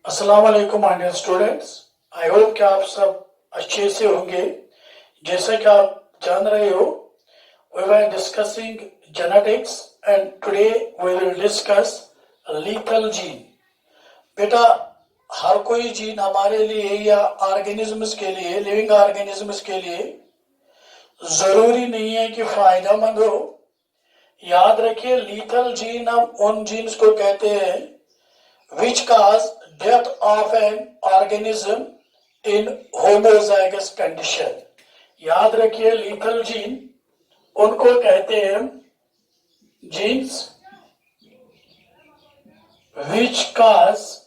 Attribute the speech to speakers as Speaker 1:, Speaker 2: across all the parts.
Speaker 1: अस्सलाम वालेकुम my dear students. I hope कि आप सब अच्छे से होंगे। जैसे कि आप जान रहे हो, we were discussing genetics and today we will discuss lethal gene। बेटा, हर कोई जीन हमारे लिए या ऑर्गेनिजम्स के लिए, लिविंग ऑर्गेनिजम्स के लिए जरूरी नहीं है कि फायदेमंद हो। याद रखिए, लीथल जीन हम उन जीन्स को कहते हैं which cause death of an organism in homozygous condition। याद रखिए, लीथल जीन उनको कहते हैं jeans which cause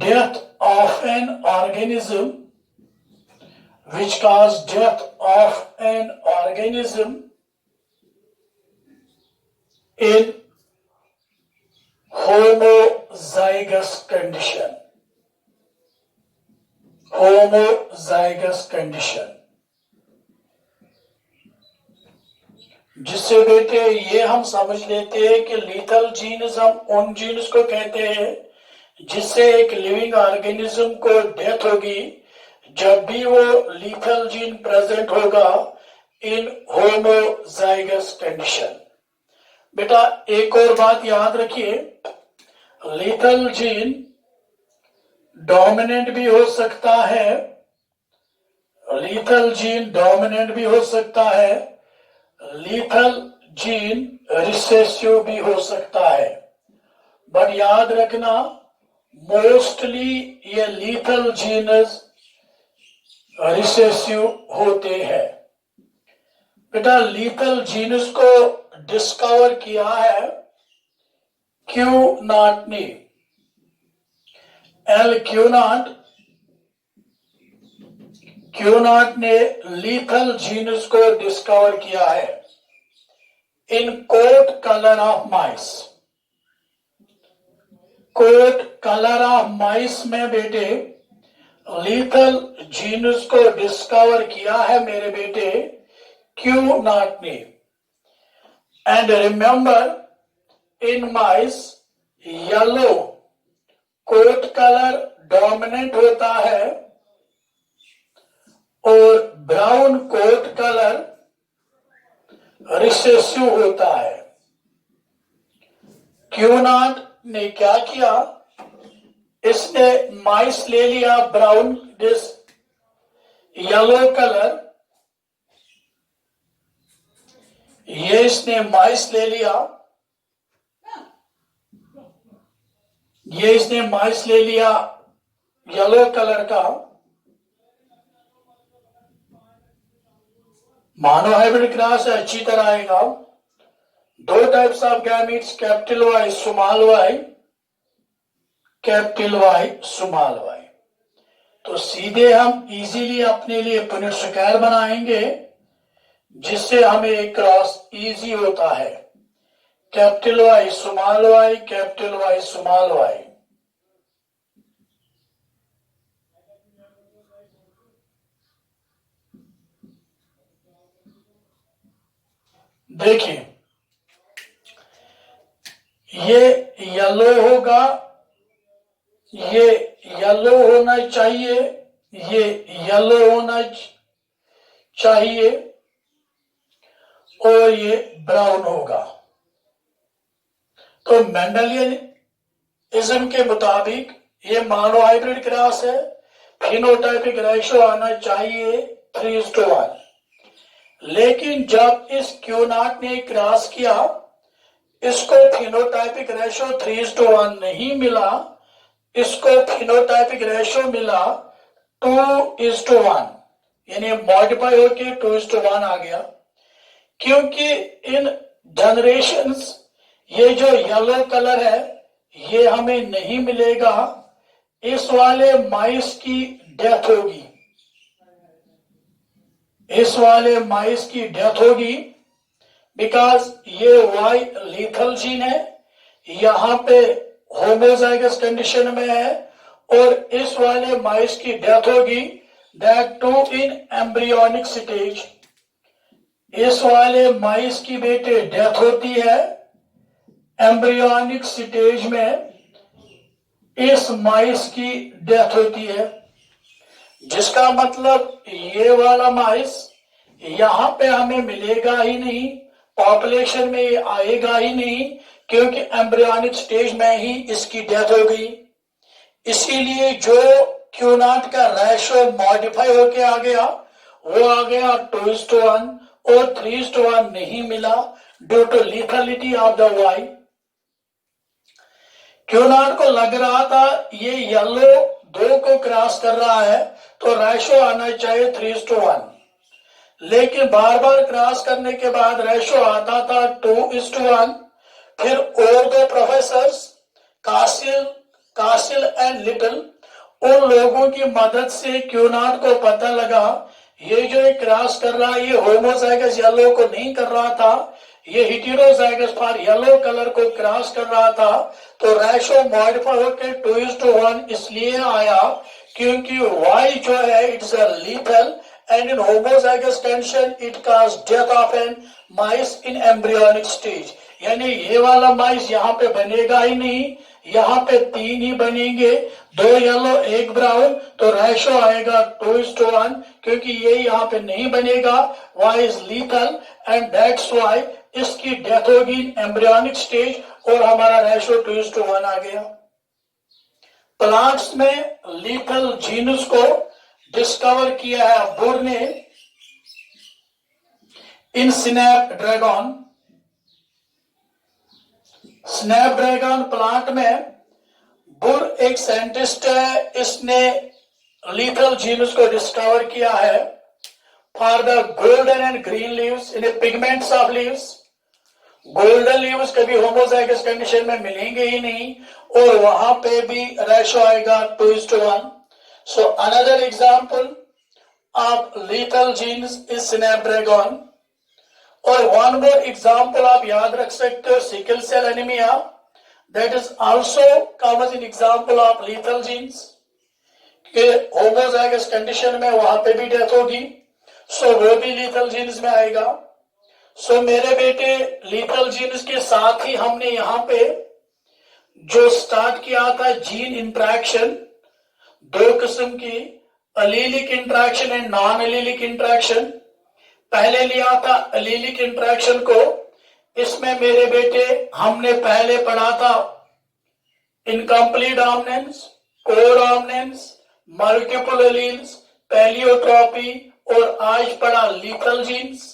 Speaker 1: death of an organism in homozygous condition। जिससे बेटे ये हम समझ लेते हैं कि लीथल जीन्स हम उन जीन्स को कहते हैं जिससे एक लिविंग ऑर्गेनिज्म को डेथ होगी जब भी वो लीथल जीन प्रेजेंट होगा इन होमोजाइगस कंडीशन। बेटा, एक और बात याद रखिए, लीथल जीन डोमिनेंट भी हो सकता है, लीथल जीन रिसेसिव भी हो सकता है। बट याद रखना, मोस्टली ये लीथल जीन्स रिसेसिव होते हैं। बेटा, लीथल जीन्स को डिस्कवर किया है क्यूनाट ने, क्यूनाट ने लीथल जीन्स को डिस्कवर किया है इन कोट कलर ऑफ माइस में बेटे लीथल जीन्स को डिस्कवर किया है मेरे बेटे क्यूनाट ने। And remember, in mice yellow coat colour dominant होता है और ब्राउन कोट कलर रिसेसिव होता है। क्यूनाट ने क्या किया, इसने माइस ले लिया ब्राउन दिस येलो कलर, ये इसने माइस ले लिया, येलो कलर का। मानो हाइब्रिड क्रॉस है, अच्छी तरह आएगा। दो types of gametes, capital Y small Y, तो सीधे हम इजीली अपने लिए पुनेट स्क्वायर बनाएंगे जिससे हमें एक क्रॉस इजी होता है। Capital Y small Y. देखिए, ये येलो होगा, ये येलो होना चाहिए, ये येलो होना चाहिए और ये ब्राउन होगा। तो मेंडेलियनिज्म के मुताबिक ये मोनो हाइब्रिड क्रॉस है, फिनोटाइपिक रेशियो आना चाहिए 3:1। लेकिन जब इस क्यूनाट ने क्रॉस किया, इसको फिनोटाइपिक रेशियो 3:1 नहीं मिला, इसको फिनोटाइपिक रेशियो मिला 2:1, यानी मॉडिफाई होके 2:1 आ गया। क्योंकि इन जनरेशंस ये जो येलो कलर है ये हमें नहीं मिलेगा, इस वाले माइस की डेथ होगी, बिकॉज ये वाई लीथल जीन है, यहां पे होमोजाइगस कंडीशन में है और इस वाले माइस की डेथ होगी, that too in embryonic stage. इस वाले माइस की बेटे डेथ होती है एम्ब्रियोनिक स्टेज में, इस माइस की डेथ होती है, जिसका मतलब ये वाला माइस यहां पे हमें मिलेगा ही नहीं, पॉपुलेशन में ये आएगा ही नहीं, क्योंकि एम्ब्रियोनिक स्टेज में ही इसकी डेथ हो गई। इसीलिए जो Q0 का रेशो मॉडिफाई होके आ गया, वो आ गया 2:1 और 3:1 नहीं मिला due to lethality of the Y. Q0 को लग रहा था ये येलो 2 को क्रॉस कर रहा है तो रेशो आना चाहिए 3:1, लेकिन बार बार क्रॉस करने के बाद रेशो आता था 2:1। फिर और 2 प्रोफेसर्स कासिल एंड लिटिल, उन लोगों की मदद से Q0 को पता लगा ये जो क्रॉस कर रहा है ये होमोजाइगस येलो को नहीं कर रहा था, ये हेटेरोजाइगस फॉर येलो कलर को क्रॉस कर रहा था। तो रेशो मॉडिफाई होकर 2:1 इसलिए आया क्योंकि Y जो है it's a lethal and in homozygous condition it causes death of an mice in embryonic stage। यानी ये वाला माइस यहाँ पे बनेगा ही नहीं, यहाँ पे 3 ही बनेंगे, 2 येलो 1 ब्राउन, तो रेशो आएगा 2:1 क्योंकि ये यहाँ पे नहीं बनेगा। Y is lethal and that's why इसकी डेथ होगी एम्ब्रियोनिक स्टेज और हमारा रेशो 2:1 आ गया। प्लांट्स में लीथल जीनस को डिस्कवर किया है बुर ने इन स्नैपड्रैगन। स्नैपड्रैगन प्लांट में बुर एक साइंटिस्ट है, इसने लीथल जीनस को डिस्कवर किया है for the golden and green leaves in pigments of leaves. Golden leaves कभी होमोजाइगस कंडीशन में मिलेंगे ही नहीं और वहां पे भी रेशो आएगा 2:1। So another example of lethal genes is snapdragon। और one more example आप याद रख सकते हो sickle cell anaemia, that is also comes in example of lethal genes के होमोजाइगस कंडीशन में वहां पे भी डेथ होगी, सो वो भी lethal genes में आएगा। सो मेरे बेटे lethal genes के साथ ही हमने यहाँ पे जो स्टार्ट किया था जीन इंट्रैक्शन, 2 किस्म की, allelic interaction and non allelic interaction. पहले लिया था अलीलिक इंट्रैक्शन को, इसमें मेरे बेटे हमने पहले पढ़ा था incomplete dominance, codominance, multiple alleles, pleiotropy और आज पढ़ा लीथल जीन्स।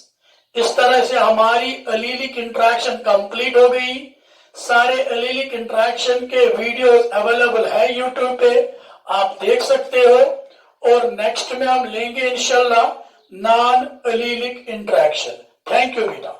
Speaker 1: इस तरह से हमारी अलीलिक इंट्रैक्शन कंप्लीट हो गई। सारे अलीलिक इंट्रैक्शन के वीडियोस अवेलेबल है यूट्यूब पे, आप देख सकते हो। और नेक्स्ट में हम लेंगे इंशाल्लाह non allelic interaction. Thank you बेटा।